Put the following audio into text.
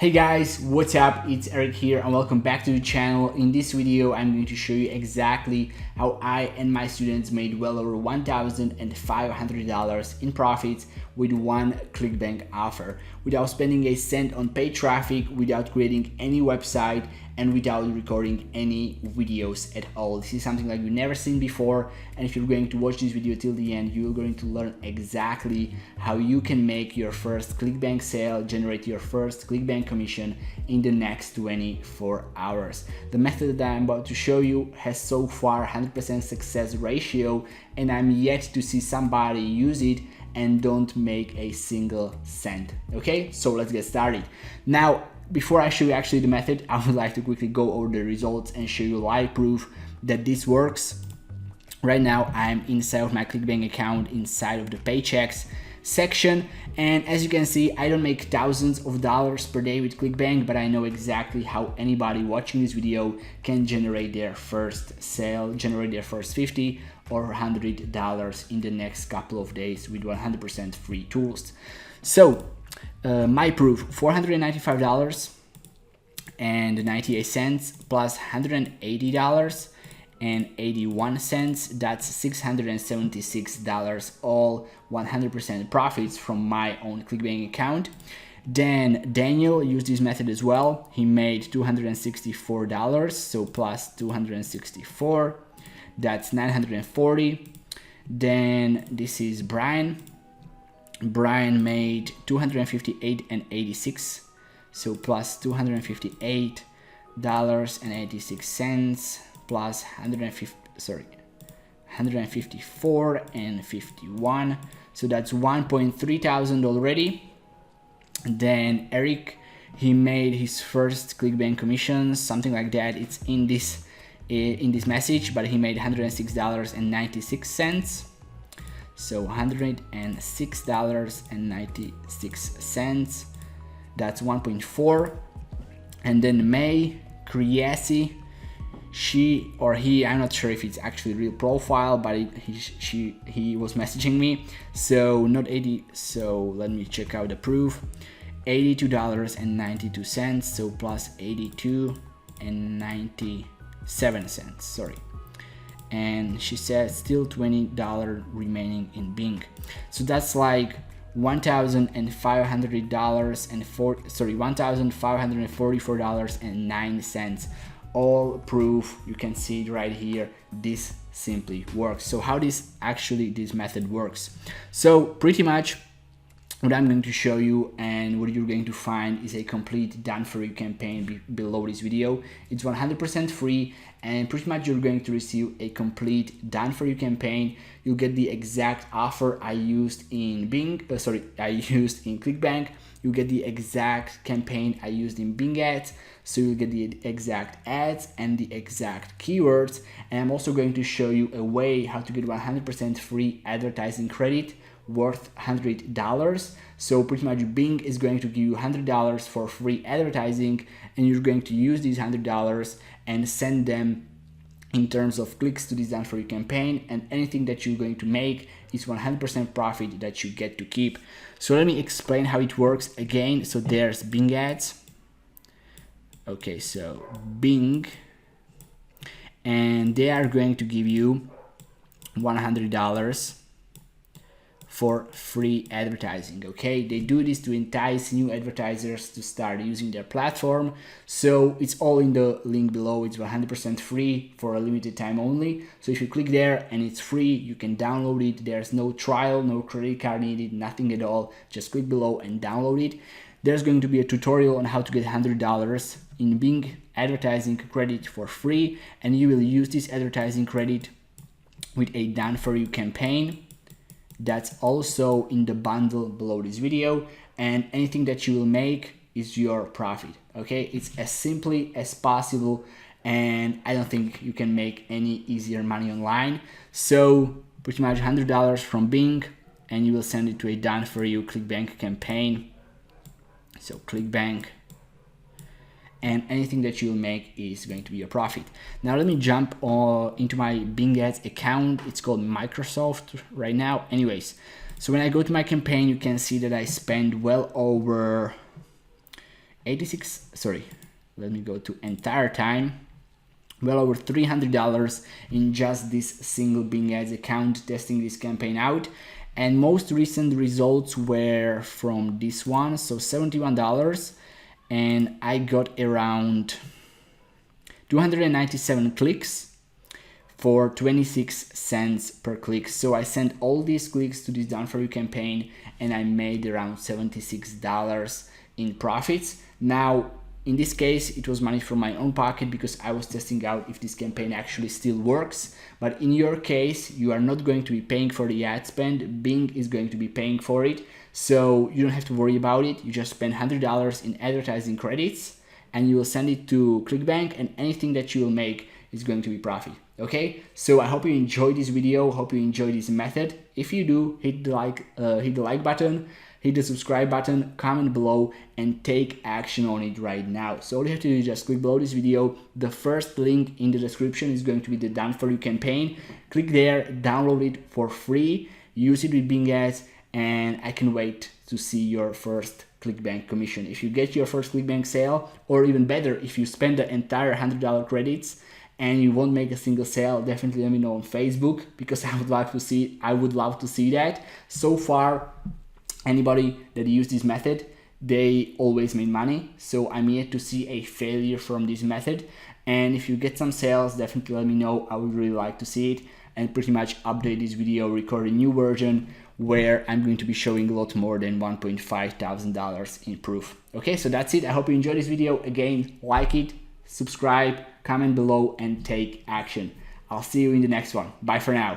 Hey guys, what's up? It's Eric here and welcome back to the channel. In this video, I'm going to show you exactly how I and my students made well over $1,500 in profits with one Clickbank offer, without spending a cent on paid traffic, without creating any website, and without recording any videos at all. This is something like you've never seen before, and if you're going to watch this video till the end, you're going to learn exactly how you can make your first Clickbank sale, generate your first Clickbank commission in the next 24 hours. The method that I'm about to show you has so far 100% success ratio, and I'm yet to see somebody use it and don't make a single cent. Okay, so let's get started. Now, before I show you actually the method, I would like to quickly go over the results and show you live proof that this works. Right now, I'm inside of my Clickbank account, inside of the paychecks section, and as you can see, I don't make thousands of dollars per day with Clickbank, but I know exactly how anybody watching this video can generate their first sale, generate their first $50 or $100 in the next couple of days with 100% free tools. So my proof, $495 and 98 cents plus $180 and 81 cents, that's $676, all 100% profits from my own Clickbank account. Then Daniel used this method as well. He made $264, so plus 264, that's 940. Then this is Brian. Brian made 258 and 86, so plus $258.86 plus 154 and 51, so that's 1.3 thousand already. Then Eric, he made his first Clickbank commissions, something like that. It's in this message, but he made $106.96. So $106.96, that's 1.4. And then May Kriesi, she or he, I'm not sure if it's actually real profile, but he was messaging me. So not 80, so let me check out the proof. $82.92, so plus 82 and 97 cents, sorry. And she said still $20 remaining in Bing, so that's like $1,544.09, all proof. You can see it right here. This simply works. So how this method works, so pretty much what I'm going to show you and what you're going to find is a complete done for you campaign below this video. It's 100% free, and pretty much you're going to receive a complete done for you campaign. You'll get the exact offer I used in Clickbank. You get the exact campaign I used in Bing ads. So you'll get the exact ads and the exact keywords. And I'm also going to show you a way how to get 100% free advertising credit worth $100. So pretty much Bing is going to give you $100 for free advertising, and you're going to use these $100 and send them in terms of clicks to this done for you campaign, and anything that you're going to make is 100% profit that you get to keep. So let me explain how it works again. So there's Bing ads. Okay, so Bing, and they are going to give you $100 for free advertising. Okay, they do this to entice new advertisers to start using their platform. So it's all in the link below. It's 100% free for a limited time only. So if you click there and it's free, you can download it. There's no trial, no credit card needed, nothing at all. Just click below and download it. There's going to be a tutorial on how to get $100 in Bing advertising credit for free, and you will use this advertising credit with a done for you campaign. That's also in the bundle below this video, and anything that you will make is your profit. Okay, it's as simply as possible, and I don't think you can make any easier money online. So pretty much $100 from Bing, and you will send it to a done for you Clickbank campaign. So Clickbank, and anything that you'll make is going to be a profit. Now let me jump into my Bing ads account. It's called Microsoft right now. Anyways, so when I go to my campaign, you can see that I spend well over let me go to entire time, well over $300 in just this single Bing Ads account testing this campaign out. And most recent results were from this one, so $71, and I got around 297 clicks for 26 cents per click. So I sent all these clicks to this Done For You campaign and I made around $76 in profits. Now, in this case, it was money from my own pocket because I was testing out if this campaign actually still works. But in your case, you are not going to be paying for the ad spend. Bing is going to be paying for it. So you don't have to worry about it. You just spend $100 in advertising credits and you will send it to Clickbank, and anything that you will make is going to be profit. Okay, so I hope you enjoyed this video. Hope you enjoyed this method. If you do, hit the like button, hit the subscribe button, comment below, and take action on it right now. So all you have to do is just click below this video. The first link in the description is going to be the Done For You campaign. Click there, download it for free, use it with Bing Ads, and I can wait to see your first Clickbank commission. If you get your first Clickbank sale, or even better, if you spend the entire $100 credits and you won't make a single sale, definitely let me know on Facebook, because I would love to see that. So far, anybody that used this method, they always made money. So I'm yet to see a failure from this method. And if you get some sales, definitely let me know. I would really like to see it, and pretty much update this video, record a new version where I'm going to be showing a lot more than $1,500 in proof. Okay, so that's it. I hope you enjoyed this video. Again, like it, subscribe, comment below, and take action. I'll see you in the next one. Bye for now.